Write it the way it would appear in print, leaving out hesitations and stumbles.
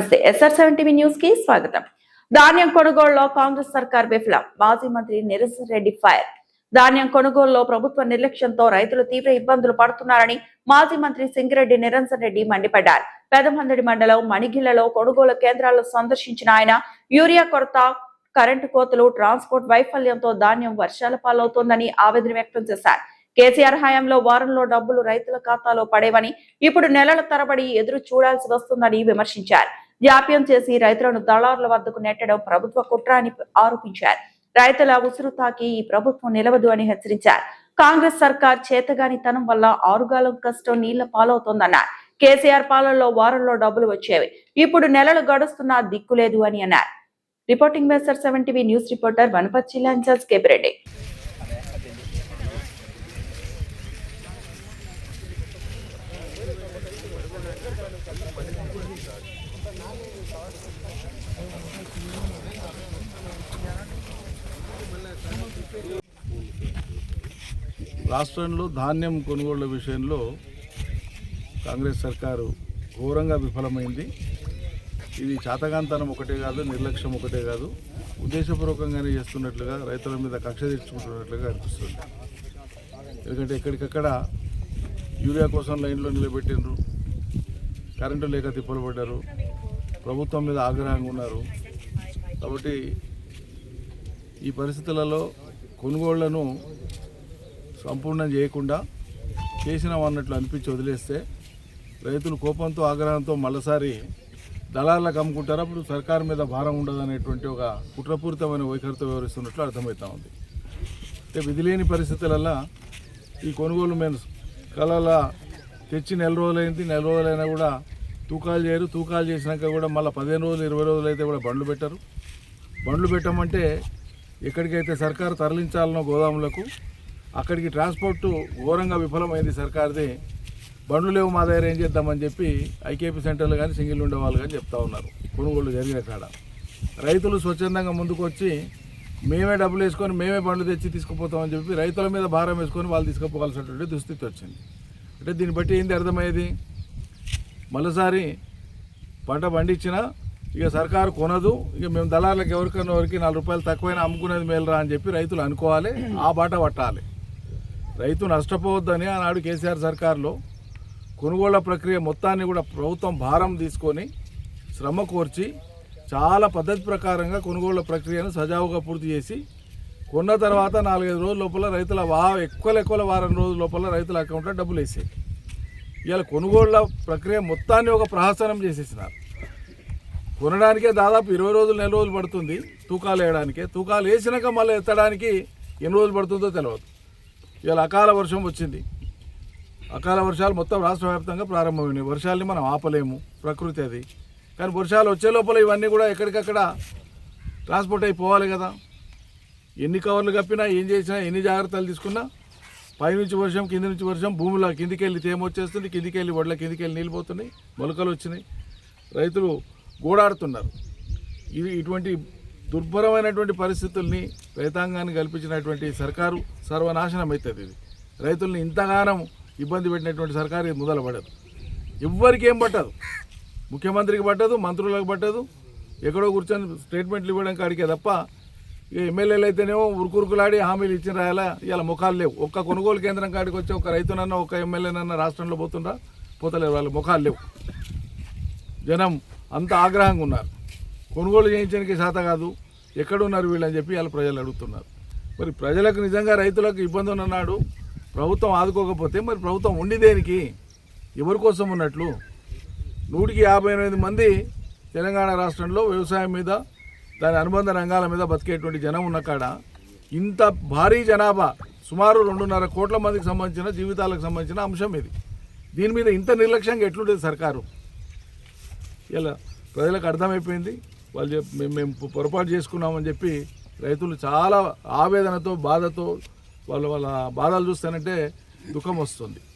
నమస్తే SR7 TV news కి స్వాగతం. ధాన్యం కొనుగోలులో కాంగ్రెస్ సర్కార్ విఫలం. మాజీ మంత్రి నిరసన్ రెడ్డి ఫైర్. ధాన్యం కొనుగోలులో ప్రభుత్వ నిర్లక్ష్యంతో రైతులు తీవ్ర ఇబ్బందులు పడుతున్నారని మాజీ మంత్రి సింగిరెడ్డి నిరంజన్ రెడ్డి మండిపడ్డారు. పెదమందడి మండలం మణిగిళ్లలో కొనుగోలు కేంద్రాలను సందర్శించిన ఆయన యూరియా కొరత, కరెంటు కోతలు, ట్రాన్స్పోర్ట్ వైఫల్యంతో ధాన్యం వర్షాల పాలవుతోందని ఆవేదన వ్యక్తం చేశారు. కేసీఆర్ హయాంలో వారంలో డబ్బులు రైతుల ఖాతాలో పడేవని, ఇప్పుడు నెలల తరబడి ఎదురు చూడాల్సి వస్తుందని విమర్శించారు. జాప్యం చేసి రైతులను దళారుల వద్దకు నెట్టడం ప్రభుత్వ కుట్ర అని ఆరోపించారు. రైతుల ఉసురు తాకి ఈ ప్రభుత్వం నిలవదు అని హెచ్చరించారు. కాంగ్రెస్ సర్కార్ చేతగానితనం వల్ల ఆరుగాలం కష్టం నీళ్ల పాలవుతోందన్నారు. కేసీఆర్ పాలనలో వారంలో డబ్బులు వచ్చేవి, ఇప్పుడు నెలలు గడుస్తున్నా దిక్కులేదు అని అన్నారు. Reporting SR7 TV news reporter Wanaparthy జిల్లా ఇన్ఛార్జ్ కేపిరెడ్డి. రాష్ట్రంలో ధాన్యం కొనుగోళ్ల విషయంలో కాంగ్రెస్ సర్కారు ఘోరంగా విఫలమైంది. ఇది చాతగాంతనం ఒకటే కాదు, నిర్లక్ష్యం ఒకటే కాదు, ఉద్దేశపూర్వకంగానే చేస్తున్నట్లుగా, రైతుల మీద కక్ష తెచ్చుకుంటున్నట్లుగా అనిపిస్తుంది. ఎందుకంటే ఎక్కడికక్కడ యూరియా కోసం లైన్లో నిలబెట్టిండ్రు, కరెంటు లేక తిప్పలు పడ్డారు, ప్రభుత్వం మీద ఆగ్రహంగా ఉన్నారు. కాబట్టి ఈ పరిస్థితులలో కొనుగోళ్లను సంపూర్ణం చేయకుండా చేసినామన్నట్లు అనిపించి వదిలేస్తే రైతులు కోపంతో, ఆగ్రహంతో మళ్ళీసారి దళారులకు అమ్ముకుంటారు. అప్పుడు సర్కారు మీద భారం ఉండదు అనేటువంటి ఒక కుట్రపూరితమైన వైఖరితో వ్యవహరిస్తున్నట్లు అర్థమవుతా ఉంది. అంటే విధిలేని పరిస్థితులలో ఈ కొనుగోలు మేము కళలా తెచ్చి నెల రోజులైంది, నెల రోజులైనా కూడా తూకాలు చేయరు. తూకాలు చేసినాక కూడా మళ్ళీ 15 రోజులు 20 రోజులు అయితే కూడా బండ్లు పెట్టరు. బండ్లు పెట్టమంటే ఎక్కడికైతే సర్కారు తరలించాలనో గోదాములకు, అక్కడికి ట్రాన్స్పోర్టు ఘోరంగా విఫలమైంది సర్కార్ది. బండ్లు లేవు మా దగ్గర, ఏం చేద్దామని చెప్పి ఐకేపీ సెంటర్లు కానీ సింగిల్ ఉండే వాళ్ళు కానీ చెప్తా ఉన్నారు. కొనుగోలు జరిగిన కాడ రైతులు స్వచ్ఛందంగా ముందుకు వచ్చి మేమే డబ్బులు వేసుకొని మేమే బండ్లు తెచ్చి తీసుకుపోతామని చెప్పి రైతుల మీద భారం వేసుకొని వాళ్ళు తీసుకుపోవాల్సినటువంటి దుస్థితి వచ్చింది. అంటే దీన్ని బట్టి ఏంది అర్థమయ్యేది, మరోసారి పంట పండించినా ఇక సర్కారు కొనదు, ఇక మేము దళారులకు ఎవరికన్నా ఎవరికి 4 రూపాయలు తక్కువైనా అమ్ముకునేది మేలురా అని చెప్పి రైతులు అనుకోవాలి, ఆ బాట పట్టాలి. రైతు నష్టపోవద్దని ఆనాడు కేసీఆర్ సర్కారులో కొనుగోళ్ల ప్రక్రియ మొత్తాన్ని కూడా ప్రభుత్వం భారం తీసుకొని శ్రమ కోర్చి చాలా పద్ధతి ప్రకారంగా కొనుగోళ్ల ప్రక్రియను సజావుగా పూర్తి చేసి కొన్న తర్వాత 4-5 రోజుల లోపల రైతుల ఎక్కువ వారం రోజుల లోపల రైతుల అకౌంట్లో డబ్బులు వేసేది. ఇవాళ కొనుగోళ్ల ప్రక్రియ మొత్తాన్ని ఒక ప్రహసనం చేసేసినారు. కొనడానికే దాదాపు 20 రోజులు, నెల రోజులు పడుతుంది తూకాలు వేయడానికే. తూకాలు వేసినాక మళ్ళీ ఎత్తడానికి ఎన్ని రోజులు పడుతుందో తెలియదు. ఇవాళ అకాల వర్షం వచ్చింది. అకాల వర్షాలు మొత్తం రాష్ట్ర వ్యాప్తంగా ప్రారంభమైనాయి. వర్షాలని మనం ఆపలేము, ప్రకృతి అది. కానీ వర్షాలు వచ్చే లోపల ఇవన్నీ కూడా ఎక్కడికక్కడ ట్రాన్స్పోర్ట్ అయిపోవాలి కదా. ఎన్ని కవర్లు కప్పినా, ఏం చేసినా, ఎన్ని జాగ్రత్తలు తీసుకున్నా పైనుంచి వర్షం, కింది నుంచి వర్షం, భూమిలో కిందికి వెళ్ళి తేమ వచ్చేస్తుంది, కిందికి వెళ్ళి వడ్ల కిందికి వెళ్ళి నీళ్ళు పోతున్నాయి, మొలకలు వచ్చినాయి, రైతులు గోడాడుతున్నారు. ఇటువంటి దుర్భరమైనటువంటి పరిస్థితుల్ని రైతాంగాన్ని కల్పించినటువంటి సర్కారు సర్వనాశనం అవుతుంది. ఇది రైతుల్ని ఇంతగానం ఇబ్బంది పెట్టినటువంటి సర్కారు ఇది మొదలుపడదు. ఎవ్వరికి ఏం పట్టదు, ముఖ్యమంత్రికి పట్టదు, మంత్రులకు పట్టదు. ఎక్కడో కూర్చొని స్టేట్మెంట్లు ఇవ్వడం కాడికే తప్ప ఇక ఎమ్మెల్యేలు అయితేనేమో ఉరుకురుకులాడి హామీలు ఇచ్చిన రాయాలా. ఇలా ముఖాలు లేవు. ఒక్క కొనుగోలు కేంద్రం కాడికి వచ్చి ఒక రైతునన్నా, ఒక ఎమ్మెల్యేనన్నా రాష్ట్రంలో పోతలేరు. వాళ్ళ ముఖాలు లేవు. జనం అంత ఆగ్రహంగా ఉన్నారు. కొనుగోలు చేయించడానికి శాత కాదు, ఎక్కడున్నారు వీళ్ళని చెప్పి వాళ్ళ ప్రజలు అడుగుతున్నారు. మరి ప్రజలకు నిజంగా రైతులకు ఇబ్బంది ఉన్ననాడు ప్రభుత్వం ఆదుకోకపోతే మరి ప్రభుత్వం ఉండి దేనికి, ఎవరి కోసం ఉన్నట్లు? 158 మంది తెలంగాణ రాష్ట్రంలో వ్యవసాయం మీద, దాని అనుబంధ రంగాల మీద బతికేటువంటి జనం ఉన్న కాడ ఇంత భారీ జనాభా, సుమారు 2.5 కోట్ల మందికి సంబంధించిన జీవితాలకు సంబంధించిన అంశం ఇది. దీని మీద ఇంత నిర్లక్ష్యంగా ఎట్లుండేది సర్కారు? ఇలా ప్రజలకు అర్థమైపోయింది. వాళ్ళు మేము పొరపాటు చేసుకున్నామని చెప్పి రైతులు చాలా ఆవేదనతో, బాధతో వాళ్ళ బాధలు చూస్తానంటే దుఃఖం వస్తుంది.